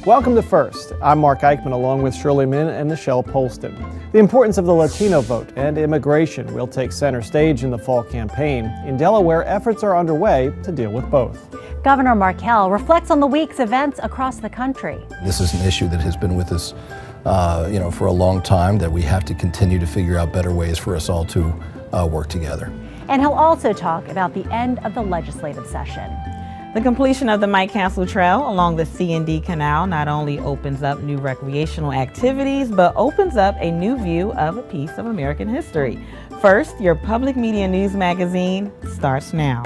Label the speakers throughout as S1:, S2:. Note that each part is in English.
S1: Welcome to First. I'm Mark Eichman along with Shirley Min and Nichelle Polston. The importance of the Latino vote and immigration will take center stage in the fall campaign. In Delaware, efforts are underway to deal with both.
S2: Governor Markell reflects on the week's events across the country.
S3: This is an issue that has been with us for a long time, that we have to continue to figure out better ways for us all to work together.
S2: And he'll also talk about the end of the legislative session.
S4: The completion of the Mike Castle Trail along the C&D Canal not only opens up new recreational activities, but opens up a new view of a piece of American history. First, your public media news magazine starts now.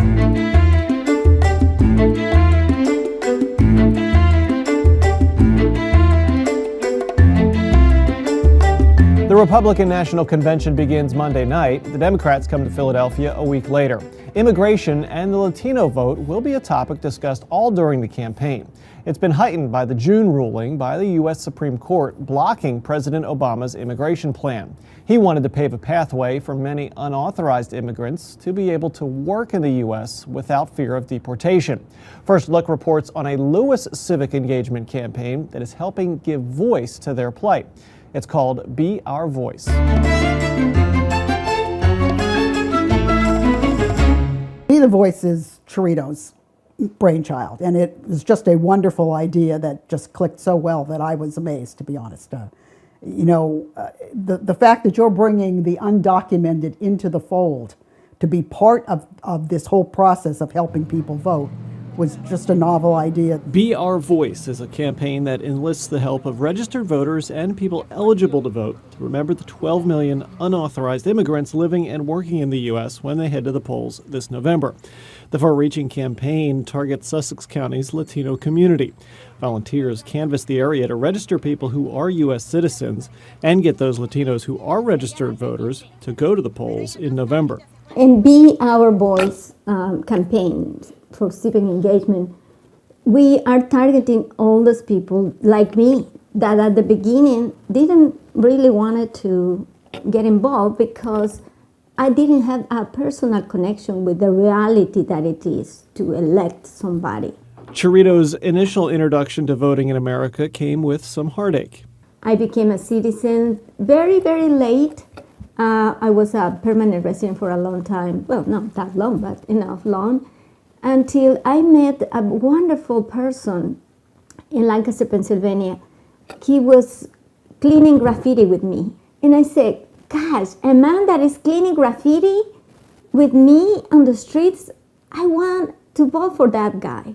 S1: The Republican National Convention begins Monday night. The Democrats come to Philadelphia a week later. Immigration and the Latino vote will be a topic discussed all during the campaign. It's been heightened by the June ruling by the U.S. Supreme Court blocking President Obama's immigration plan. He wanted to pave a pathway for many unauthorized immigrants to be able to work in the U.S. without fear of deportation. First Look reports on a Lewis civic engagement campaign that is helping give voice to their plight. It's called Be Our Voice.
S5: Be the Voice is Chirito's brainchild, and it was just a wonderful idea that just clicked so well that I was amazed, to be honest. The fact that you're bringing the undocumented into the fold to be part of this whole process of helping people vote was just a novel idea.
S1: Be Our Voice is a campaign that enlists the help of registered voters and people eligible to vote to remember the 12 million unauthorized immigrants living and working in the U.S. when they head to the polls this November. The far-reaching campaign targets Sussex County's Latino community. Volunteers canvass the area to register people who are U.S. citizens and get those Latinos who are registered voters to go to the polls in November.
S6: In Be Our Voice campaign for civic engagement, we are targeting all those people like me that at the beginning didn't really want to get involved because I didn't have a personal connection with the reality that it is to elect somebody.
S1: Chirito's initial introduction to voting in America came with some heartache.
S6: I became a citizen very, very late. I was a permanent resident for a long time. Well, not that long, but enough long. Until I met a wonderful person in Lancaster, Pennsylvania. He was cleaning graffiti with me. And I said, gosh, a man that is cleaning graffiti with me on the streets, I want to vote for that guy.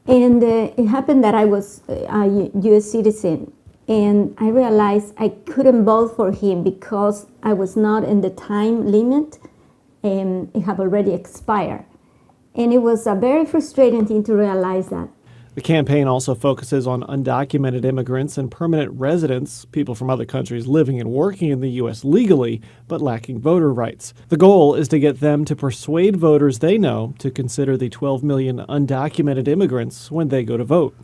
S6: And it happened that I was a U.S. citizen. And I realized I couldn't vote for him because I was not in the time limit and it had already expired. And it was a very frustrating thing to realize that.
S1: The campaign also focuses on undocumented immigrants and permanent residents, people from other countries living and working in the U.S. legally but lacking voter rights. The goal is to get them to persuade voters they know to consider the 12 million undocumented immigrants when they go to vote.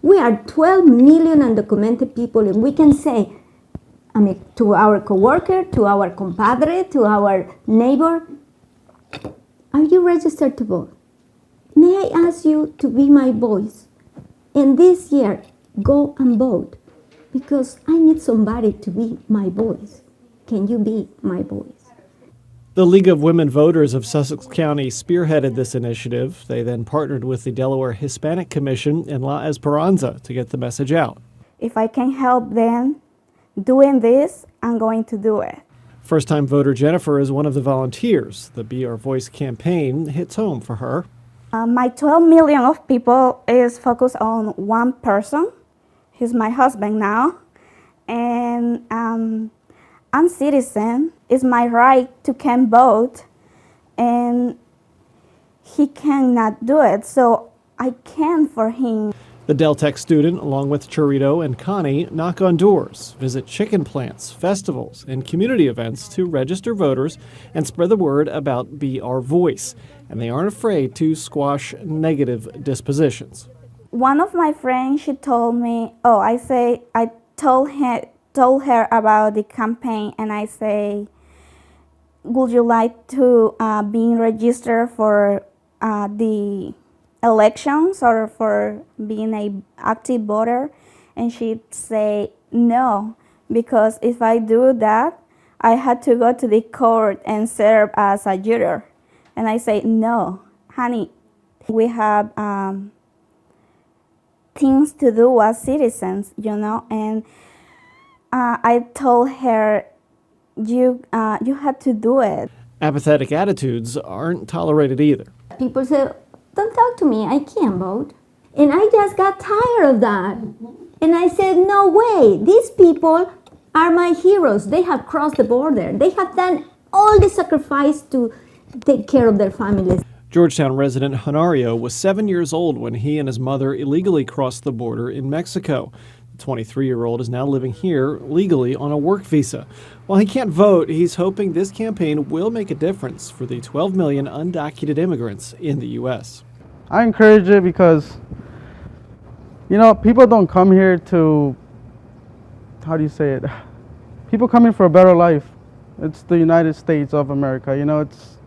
S6: We are 12 million undocumented people, and we can say, to our coworker, to our compadre, to our neighbor, are you registered to vote? May I ask you to be my voice? And this year, go and vote, because I need somebody to be my voice. Can you be my voice?
S1: The League of Women Voters of Sussex County spearheaded this initiative. They then partnered with the Delaware Hispanic Commission and La Esperanza to get the message out.
S7: If I can help them doing this, I'm going to do it.
S1: First-time voter Jennifer is one of the volunteers. The Be Our Voice campaign hits home for her.
S7: My 12 million of people is focused on one person. He's my husband now. And I'm citizen. It's my right to can vote. And he cannot do it, so I can for him.
S1: The Del Tech student, along with Chirito and Connie, knock on doors, visit chicken plants, festivals, and community events to register voters and spread the word about Be Our Voice. And they aren't afraid to squash negative dispositions.
S7: One of my friends, she told me, I told her about the campaign, and I say, would you like to be registered for the elections or for being a active voter, and she'd say no, because if I do that, I had to go to the court and serve as a juror. And I say, no, honey, we have things to do as citizens, you know. And I told her, you have to do it.
S1: Apathetic attitudes aren't tolerated either.
S6: People say, don't talk to me, I can't vote. And I just got tired of that. And I said, no way, these people are my heroes. They have crossed the border. They have done all the sacrifice to take care of their families.
S1: Georgetown resident Honorio was 7 years old when he and his mother illegally crossed the border in Mexico. The 23-year-old is now living here legally on a work visa. While he can't vote, he's hoping this campaign will make a difference for the 12 million undocumented immigrants in the U.S.
S8: I encourage it because, you know, people don't come here to, how do you say it? People come here for a better life. It's the United States of America. You know, it's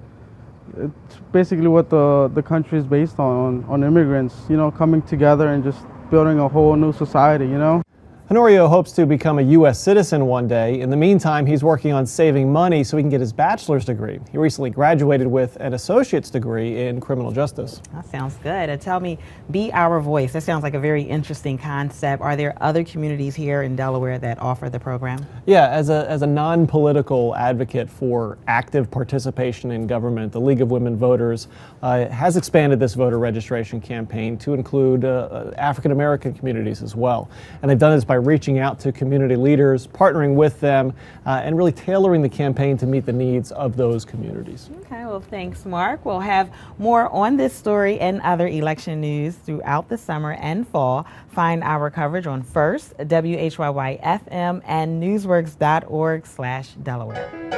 S8: basically what the country is based on immigrants, you know, coming together and just building a whole new society, you know.
S1: Honorio hopes to become a U.S. citizen one day. In the meantime, he's working on saving money so he can get his bachelor's degree. He recently graduated with an associate's degree in criminal justice.
S4: That sounds good. Tell me, Be Our Voice. That sounds like a very interesting concept. Are there other communities here in Delaware that offer the program?
S1: Yeah, as a non-political advocate for active participation in government, the League of Women Voters has expanded this voter registration campaign to include African American communities as well. And they've done this by reaching out to community leaders, partnering with them, and really tailoring the campaign to meet the needs of those communities.
S4: Okay, well, thanks, Mark. We'll have more on this story and other election news throughout the summer and fall. Find our coverage on First, WHYY-FM, and newsworks.org/Delaware.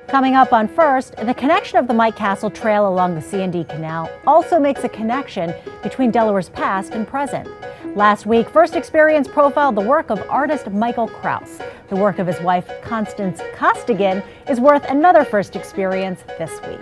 S2: Coming up on First, the connection of the Mike Castle Trail along the C&D Canal also makes a connection between Delaware's past and present. Last week, First Experience profiled the work of artist Michael Kraus. The work of his wife, Constance Costigan, is worth another First Experience this week.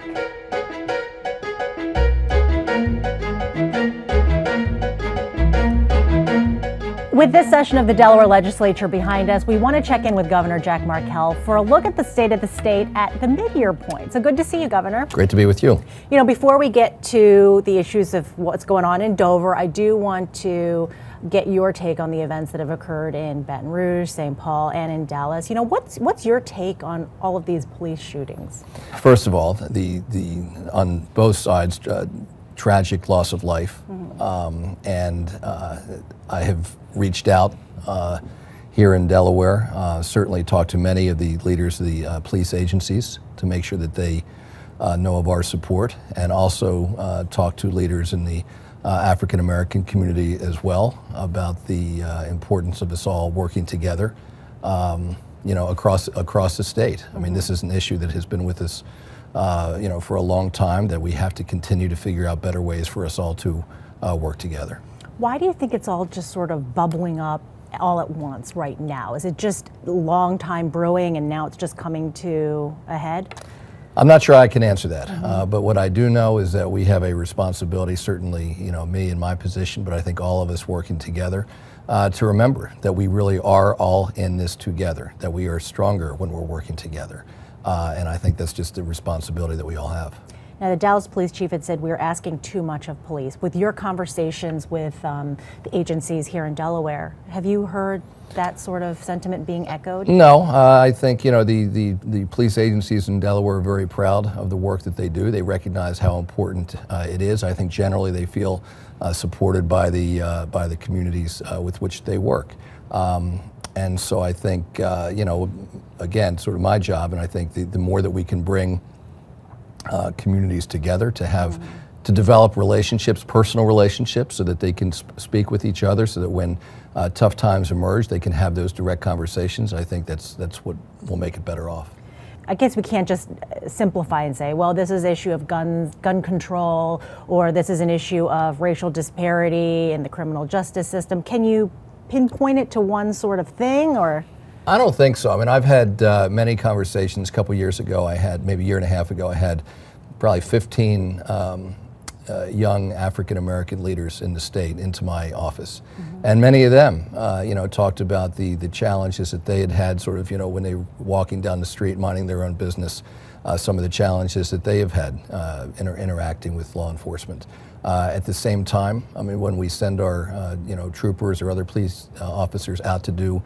S2: With this session of the Delaware Legislature behind us, we want to check in with Governor Jack Markell for a look at the state of the state at the mid-year point. So good to see you, Governor.
S3: Great to be with you.
S2: You know, before we get to the issues of what's going on in Dover, I do want to get your take on the events that have occurred in Baton Rouge, St. Paul, and in Dallas. You know, what's your take on all of these police shootings?
S3: First of all, the on both sides, tragic loss of life, and I have reached out here in Delaware, certainly talked to many of the leaders of the police agencies to make sure that they know of our support, and also talked to leaders in the African American community as well about the importance of us all working together, you know, across the state. I mean, this is an issue that has been with us you know, for a long time, that we have to continue to figure out better ways for us all to work together.
S2: Why do you think it's all just sort of bubbling up all at once right now? Is it just a long time brewing and now it's just coming to a head?
S3: I'm not sure I can answer that, but what I do know is that we have a responsibility, certainly, you know, me in my position, but I think all of us working together, to remember that we really are all in this together, that we are stronger when we're working together. And I think that's just a responsibility that we all have.
S2: Now, the Dallas police chief had said we're asking too much of police. With your conversations with the agencies here in Delaware, have you heard that sort of sentiment being echoed?
S3: No, I think, you know, the police agencies in Delaware are very proud of the work that they do. They recognize how important it is. I think generally they feel supported by the communities with which they work. And so I think, you know, again, sort of my job, and I think the more that we can bring communities together to develop relationships, personal relationships, so that they can speak with each other, so that when tough times emerge, they can have those direct conversations. I think that's what will make it better off.
S2: I guess we can't just simplify and say, well, this is an issue of gun control, or this is an issue of racial disparity in the criminal justice system. Can you pinpoint it to one sort of thing, or?
S3: I don't think so. I mean, I've had many conversations. A couple years ago, maybe a year and a half ago, I had probably 15 young African American leaders in the state into my office, and many of them, talked about the challenges that they had sort of, when they were walking down the street, minding their own business, some of the challenges that they have had interacting with law enforcement. At the same time, I mean, when we send our, troopers or other police officers out to do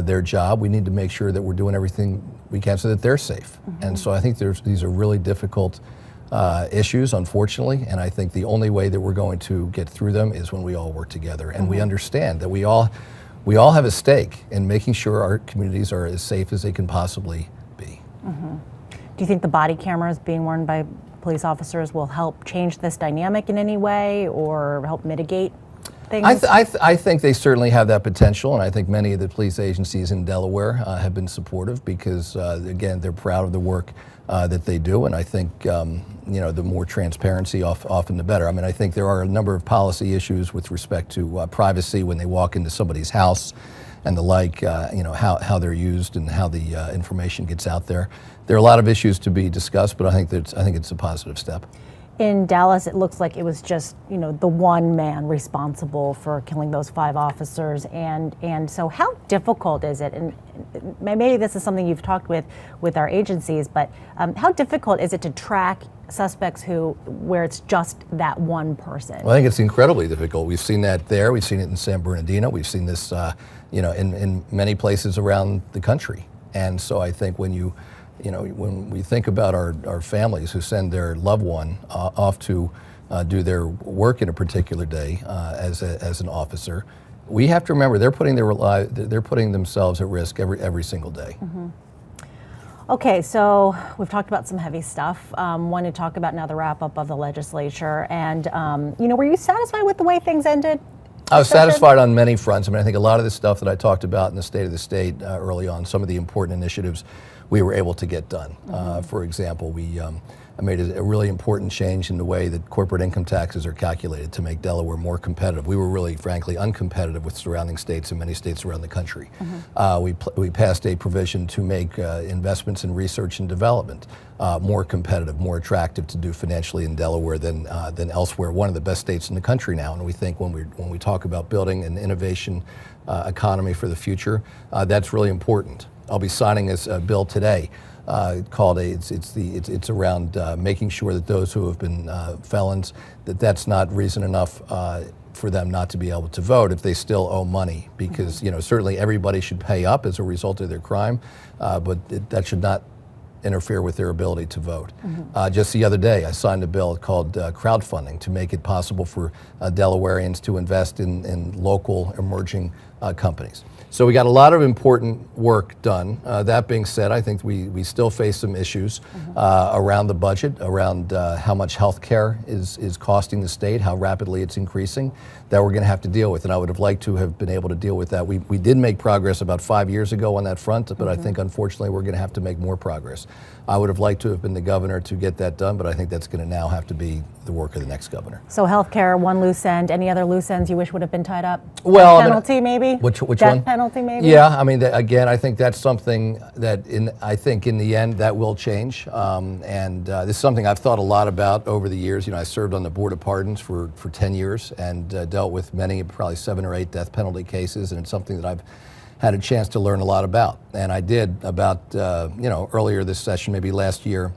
S3: their job, we need to make sure that we're doing everything we can so that they're safe. And so I think these are really difficult issues, unfortunately, and I think the only way that we're going to get through them is when we all work together and we understand that we all have a stake in making sure our communities are as safe as they can possibly be.
S2: Do you think the body cameras being worn by police officers will help change this dynamic in any way or help mitigate things?
S3: I think they certainly have that potential, and I think many of the police agencies in Delaware have been supportive because, again, they're proud of the work that they do, and I think the more transparency often the better. I mean, I think there are a number of policy issues with respect to privacy when they walk into somebody's house and the like, how they're used and how the information gets out there. There are a lot of issues to be discussed, but I think it's a positive step.
S2: In Dallas, it looks like it was just, the one man responsible for killing those 5 officers. And so how difficult is it, and maybe this is something you've talked with our agencies, but how difficult is it to track suspects where it's just that one person?
S3: Well, I think it's incredibly difficult. We've seen that there. We've seen it in San Bernardino. We've seen this, in many places around the country. And so I think when we think about our families who send their loved one off to do their work in a particular day as an officer, we have to remember they're putting themselves at risk every single day.
S2: Okay, so we've talked about some heavy stuff. Want to talk about now the wrap up of the legislature, and were you satisfied with the way things ended?
S3: I was satisfied on many fronts. I mean, I think a lot of the stuff that I talked about in the State of the State early on, some of the important initiatives we were able to get done. For example, I made a really important change in the way that corporate income taxes are calculated to make Delaware more competitive. We were really, frankly, uncompetitive with surrounding states and many states around the country. We passed a provision to make investments in research and development more competitive, more attractive to do financially in Delaware than elsewhere. One of the best states in the country now, and we think when we talk about building an innovation economy for the future, that's really important. I'll be signing this bill today called it's around making sure that those who have been felons, that's not reason enough for them not to be able to vote if they still owe money, because certainly everybody should pay up as a result of their crime, but that should not interfere with their ability to vote. Just the other day, I signed a bill called crowdfunding to make it possible for Delawareans to invest in local emerging companies. So we got a lot of important work done. That being said, I think we still face some issues around the budget, around how much health care is costing the state, how rapidly it's increasing, that we're going to have to deal with. And I would have liked to have been able to deal with that. We did make progress about 5 years ago on that front, but I think unfortunately we're going to have to make more progress. I would have liked to have been the governor to get that done, but I think that's going to now have to be the work of the next governor.
S2: So healthcare, one loose end. Any other loose ends you wish would have been tied up?
S3: Well,
S2: Death penalty, maybe?
S3: Which
S2: Death
S3: one?
S2: penalty, maybe?
S3: Yeah, I mean, again, I think that's something that I think in the end that will change. This is something I've thought a lot about over the years. I served on the Board of Pardons for 10 years and dealt with many, probably 7 or 8 death penalty cases, and it's something that I've had a chance to learn a lot about. And I did about, earlier this session, maybe last year,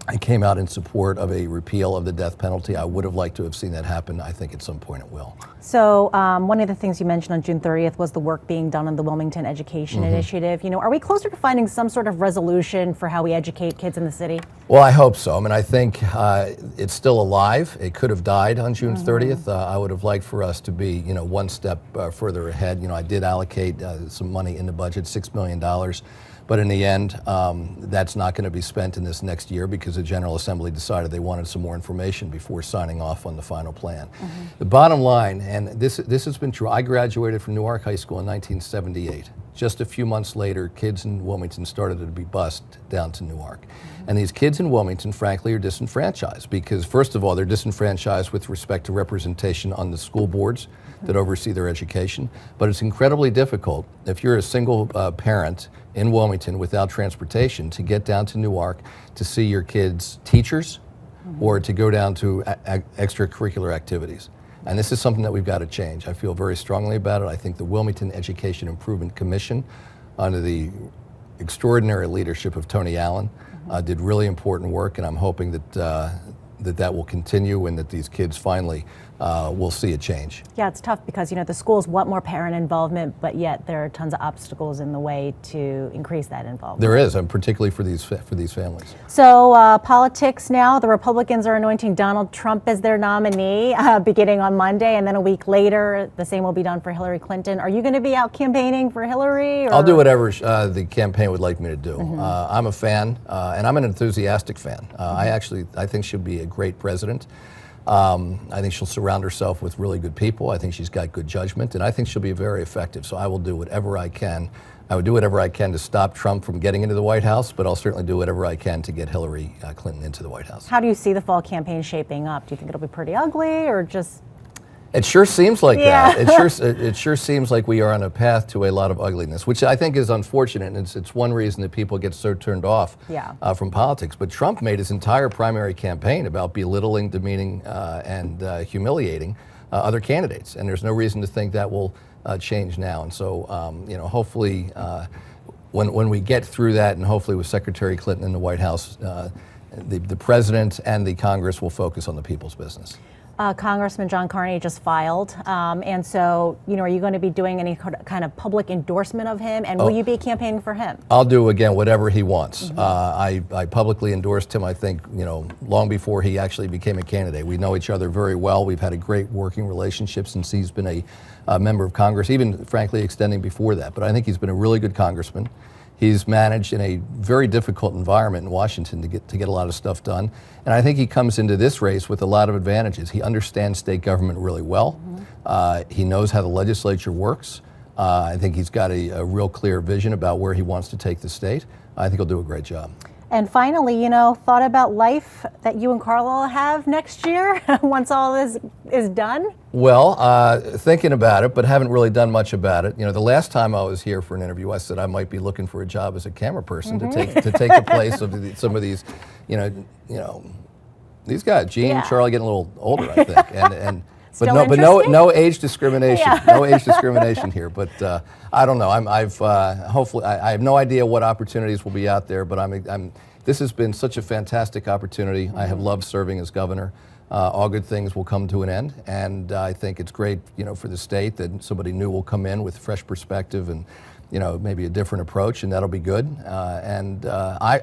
S3: I came out in support of a repeal of the death penalty. I would have liked to have seen that happen. I think at some point it will.
S2: So one of the things you mentioned on June 30th was the work being done on the Wilmington Education Initiative. Are we closer to finding some sort of resolution for how we educate kids in the city?
S3: Well, I hope so. I mean, I think it's still alive. It could have died on June 30th. I would have liked for us to be, one step further ahead. I did allocate some money in the budget, $6 million. But in the end, that's not going to be spent in this next year because the General Assembly decided they wanted some more information before signing off on the final plan. The bottom line, and this has been true, I graduated from Newark High School in 1978. Just a few months later, kids in Wilmington started to be bused down to Newark. And these kids in Wilmington, frankly, are disenfranchised because, first of all, they're disenfranchised with respect to representation on the school boards that oversee their education. But it's incredibly difficult if you're a single parent in Wilmington without transportation to get down to Newark to see your kids' teachers, or to go down to extracurricular activities. And this is something that we've got to change. I feel very strongly about it. I think the Wilmington Education Improvement Commission, under the extraordinary leadership of Tony Allen, did really important work, and I'm hoping that that will continue and that these kids finally will see a change.
S2: Yeah, it's tough because, the schools want more parent involvement, but yet there are tons of obstacles in the way to increase that involvement.
S3: There is, and particularly for these families.
S2: So politics now, the Republicans are anointing Donald Trump as their nominee beginning on Monday, and then a week later, the same will be done for Hillary Clinton. Are you going to be out campaigning for Hillary? Or?
S3: I'll do whatever the campaign would like me to do. I'm a fan, and I'm an enthusiastic fan. I think she'll be a great president. I think she'll surround herself with really good people. I think she's got good judgment, and I think she'll be very effective. So I will do whatever I can. I would do whatever I can to stop Trump from getting into the White House, but I'll certainly do whatever I can to get Hillary Clinton into the White House.
S2: How do you see the fall campaign shaping up? Do you think it'll be pretty ugly, or just...
S3: It sure seems like
S2: Yeah.
S3: that. It sure seems like we are on a path to a lot of ugliness, which I think is unfortunate. And it's one reason that people get so turned off from politics. But Trump made his entire primary campaign about belittling, demeaning, and humiliating other candidates. And there's no reason to think that will change now. And so, hopefully, when we get through that, and hopefully with Secretary Clinton in the White House, the president and the Congress will focus on the people's business.
S2: Congressman John Carney just filed, and so, are you going to be doing any kind of public endorsement of him, and will you be campaigning for him?
S3: I'll do, again, whatever he wants. I publicly endorsed him, I think, long before he actually became a candidate. We know each other very well. We've had a great working relationship since he's been a member of Congress, even, frankly, extending before that. But I think he's been a really good congressman. He's managed in a very difficult environment in Washington to get a lot of stuff done. And I think he comes into this race with a lot of advantages. He understands state government really well. He knows how the legislature works. I think he's got a real clear vision about where he wants to take the state. I think he'll do a great job.
S2: And finally, thought about life that you and Carla will have next year once all this is done?
S3: Well, thinking about it, but haven't really done much about it. The last time I was here for an interview, I said I might be looking for a job as a camera person to take the place of some of these, these guys. Gene and Charlie getting a little older, I think, and but no age discrimination, no age discrimination here. But I don't know. Hopefully I have no idea what opportunities will be out there. But this has been such a fantastic opportunity. I have loved serving as governor. All good things will come to an end, and I think it's great, for the state that somebody new will come in with fresh perspective and, maybe a different approach, and that'll be good. I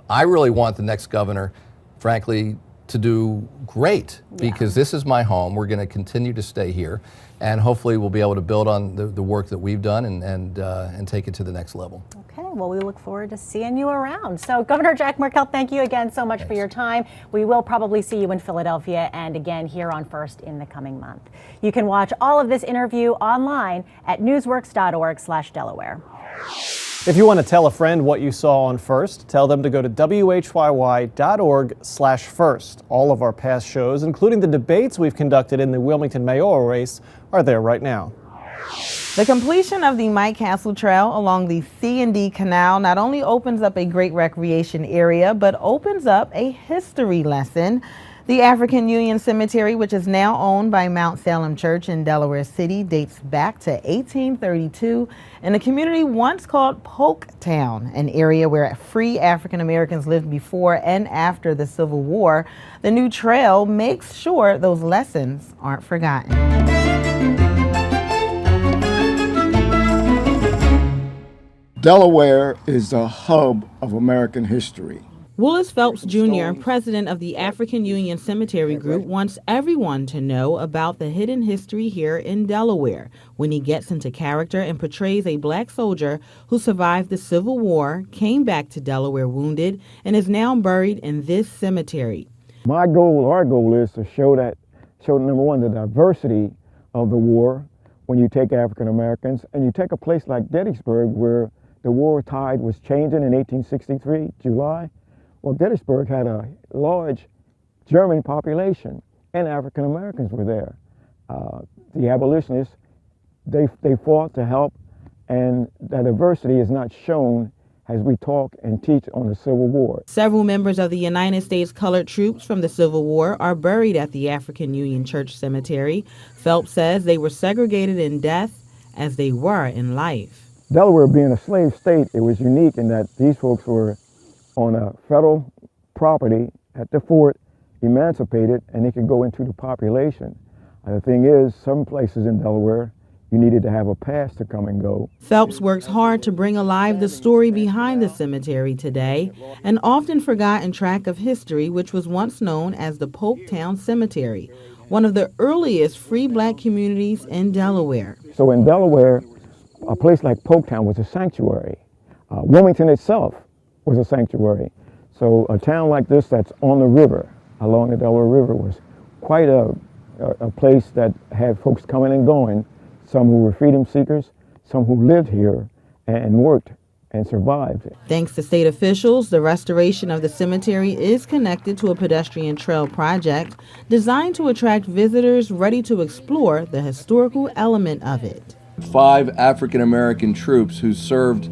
S3: really want the next governor, frankly, to do great, because this is my home. We're going to continue to stay here, and hopefully we'll be able to build on the work that we've done and take it to the next level.
S2: Okay, well, we look forward to seeing you around. So, Governor Jack Markell, thank you again so much for your time. We will probably see you in Philadelphia and again here on First in the coming month. You can watch all of this interview online at newsworks.org/Delaware.
S1: If you want to tell a friend what you saw on First, tell them to go to WHYY.org/First. All of our past shows, including the debates we've conducted in the Wilmington mayoral race, are there right now.
S4: The completion of the Mike Castle Trail along the C&D Canal not only opens up a great recreation area, but opens up a history lesson. The African Union Cemetery, which is now owned by Mount Salem Church in Delaware City, dates back to 1832 in a community once called Polktown, an area where free African Americans lived before and after the Civil War. The new trail makes sure those lessons aren't forgotten.
S9: Delaware is the hub of American history.
S4: Willis Phelps Jr., president of the African Union Cemetery Group, wants everyone to know about the hidden history here in Delaware when he gets into character and portrays a black soldier who survived the Civil War, came back to Delaware wounded, and is now buried in this cemetery.
S10: My goal, our goal, is to show number one, the diversity of the war when you take African Americans and you take a place like Gettysburg where the war tide was changing in 1863, July. Well, Gettysburg had a large German population, and African Americans were there. The abolitionists, they fought to help, and that diversity is not shown as we talk and teach on the Civil War.
S4: Several members of the United States colored troops from the Civil War are buried at the African Union Church Cemetery. Phelps says they were segregated in death as they were in life.
S10: Delaware being a slave state, it was unique in that these folks were on a federal property at the fort, emancipated, and they could go into the population. The thing is, some places in Delaware, you needed to have a pass to come and go.
S4: Phelps works hard to bring alive the story behind the cemetery today, an often forgotten tract of history which was once known as the Polktown Cemetery, one of the earliest free black communities in Delaware.
S10: So in Delaware, a place like Polktown was a sanctuary. Wilmington itself was a sanctuary. So a town like this that's on the river, along the Delaware River, was quite a place that had folks coming and going, some who were freedom seekers, some who lived here and worked and survived.
S4: Thanks to state officials, the restoration of the cemetery is connected to a pedestrian trail project designed to attract visitors ready to explore the historical element of it.
S11: 5 African American troops who served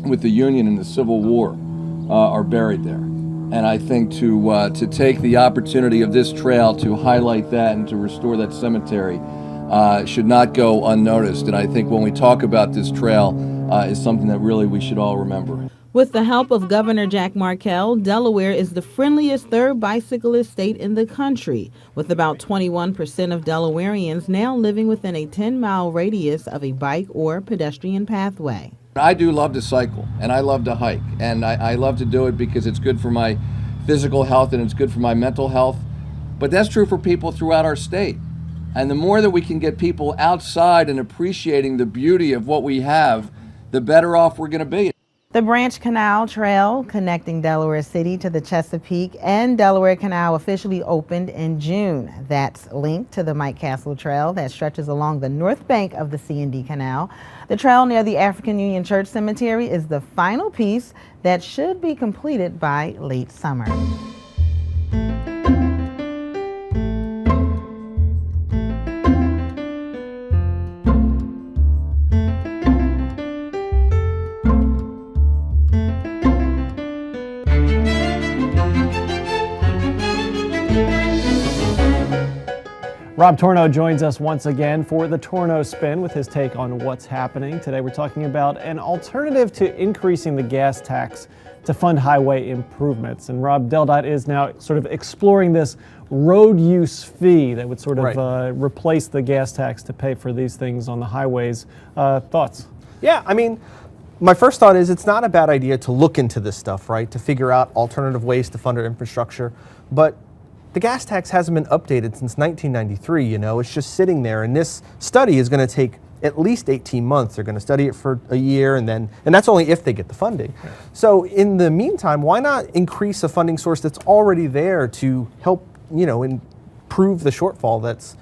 S11: with the Union in the Civil War are buried there. And I think to take the opportunity of this trail to highlight that and to restore that cemetery should not go unnoticed. And I think when we talk about this trail, is something that really we should all remember.
S4: With the help of Governor Jack Markell, Delaware is the friendliest third bicyclist state in the country, with about 21% of Delawareans now living within a 10-mile radius of a bike or pedestrian pathway.
S11: I do love to cycle, and I love to hike, and I love to do it because it's good for my physical health and it's good for my mental health. But that's true for people throughout our state. And the more that we can get people outside and appreciating the beauty of what we have, the better off we're going to be.
S4: The Branch Canal Trail connecting Delaware City to the Chesapeake and Delaware Canal officially opened in June. That's linked to the Mike Castle Trail that stretches along the north bank of the C&D Canal. The trail near the African Union Church Cemetery is the final piece that should be completed by late summer.
S1: Rob Torno joins us once again for the Torno Spin with his take on what's happening. Today we're talking about an alternative to increasing the gas tax to fund highway improvements. And Rob, DelDOT is now sort of exploring this road use fee that would sort of replace the gas tax to pay for these things on the highways. Thoughts?
S12: Yeah, I mean, my first thought is it's not a bad idea to look into this stuff, right? To figure out alternative ways to fund our infrastructure. But the gas tax hasn't been updated since 1993, you know, it's just sitting there. And this study is going to take at least 18 months. They're going to study it for a year and that's only if they get the funding. Yeah. So in the meantime, why not increase a funding source that's already there to help, you know, improve the shortfall that's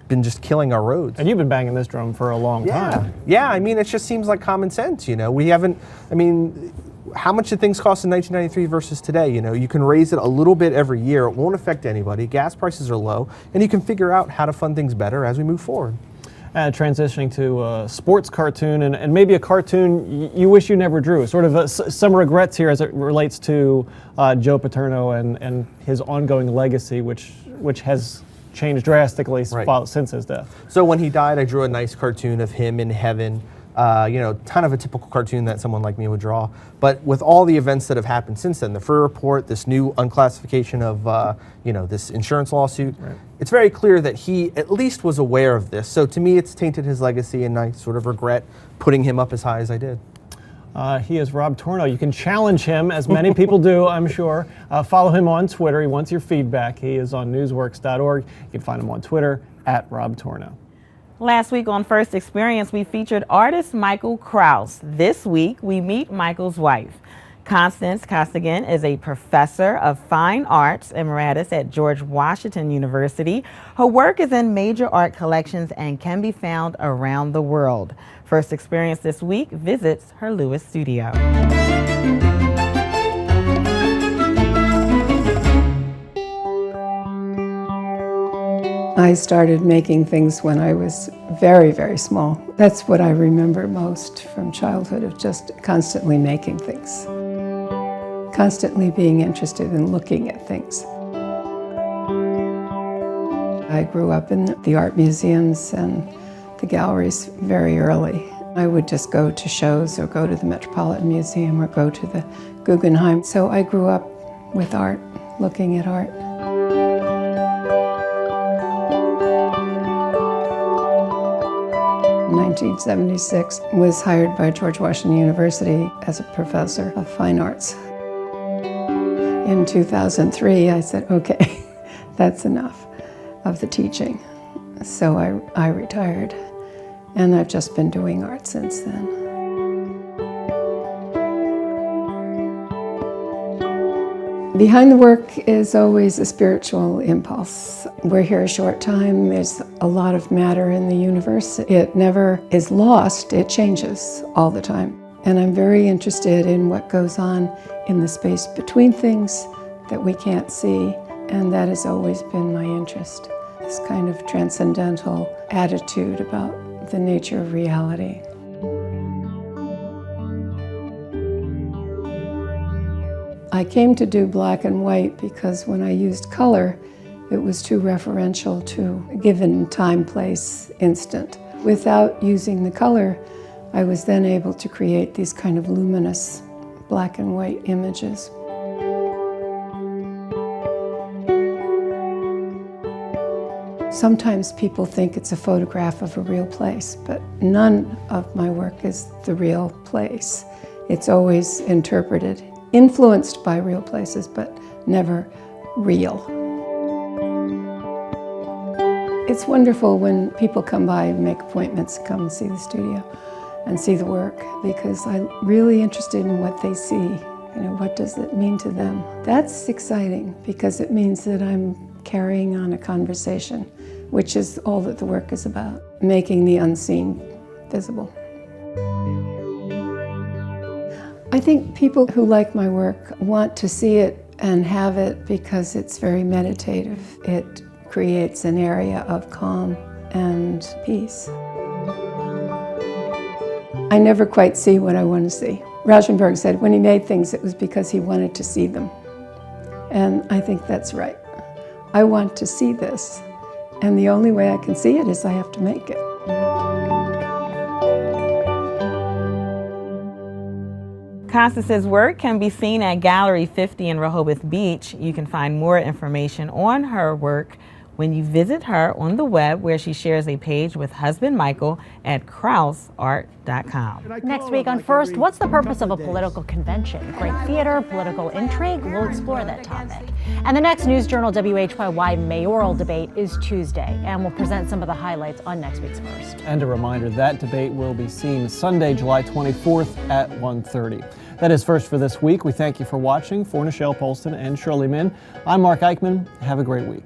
S12: been just killing our roads.
S1: And you've been banging this drum for a long time.
S12: Yeah, I mean, it just seems like common sense, you know. We haven't, I mean, how much did things cost in 1993 versus today? You know, you can raise it a little bit every year. It won't affect anybody. Gas prices are low, and you can figure out how to fund things better as we move forward.
S1: Transitioning to a sports cartoon, and maybe a cartoon you wish you never drew. Sort of some regrets here as it relates to Joe Paterno and his ongoing legacy, which has changed drastically since his death.
S12: So when he died, I drew a nice cartoon of him in heaven. You know, kind of a typical cartoon that someone like me would draw. But with all the events that have happened since then, the FUR report, this new unclassification of, you know, this insurance lawsuit, it's very clear that he at least was aware of this. So to me, it's tainted his legacy, and I sort of regret putting him up as high as I did.
S1: He is Rob Torno. You can challenge him, as many people do, I'm sure. Follow him on Twitter. He wants your feedback. He is on newsworks.org. You can find him on Twitter @RobTorno.
S4: Last week on First Experience, we featured artist Michael Kraus. This week, we meet Michael's wife. Constance Costigan is a professor of fine arts emeritus at George Washington University. Her work is in major art collections and can be found around the world. First Experience this week visits her Lewis studio.
S13: I started making things when I was very, very small. That's what I remember most from childhood, of just constantly making things, constantly being interested in looking at things. I grew up in the art museums and the galleries very early. I would just go to shows or go to the Metropolitan Museum or go to the Guggenheim. So I grew up with art, looking at art. In 1976, was hired by George Washington University as a professor of fine arts. In 2003, I said, okay, that's enough of the teaching. So I retired, and I've just been doing art since then. Behind the work is always a spiritual impulse. We're here a short time. There's a lot of matter in the universe. It never is lost. It changes all the time. And I'm very interested in what goes on in the space between things that we can't see, and that has always been my interest. This kind of transcendental attitude about the nature of reality. I came to do black and white because when I used color, it was too referential to a given time, place, instant. Without using the color, I was then able to create these kind of luminous black and white images. Sometimes people think it's a photograph of a real place, but none of my work is the real place. It's always interpreted, influenced by real places, but never real. It's wonderful when people come by and make appointments, come and see the studio and see the work, because I'm really interested in what they see. You know, what does it mean to them? That's exciting because it means that I'm carrying on a conversation, which is all that the work is about, making the unseen visible. I think people who like my work want to see it and have it because it's very meditative. It creates an area of calm and peace. I never quite see what I want to see. Rauschenberg said when he made things, it was because he wanted to see them. And I think that's right. I want to see this, and the only way I can see it is I have to make it.
S4: Constance's work can be seen at Gallery 50 in Rehoboth Beach. You can find more information on her work when you visit her on the web, where she shares a page with husband Michael at krauseart.com.
S2: Next week on First, what's the purpose of a political convention? Great theater, political intrigue? We'll explore that topic. And the next News Journal WHYY mayoral debate is Tuesday, and we'll present some of the highlights on next week's First.
S1: And a reminder, that debate will be seen Sunday, July 24th at 1:30. That is First for this week. We thank you for watching. For Nichelle Polston and Shirley Min, I'm Mark Eichman. Have a great week.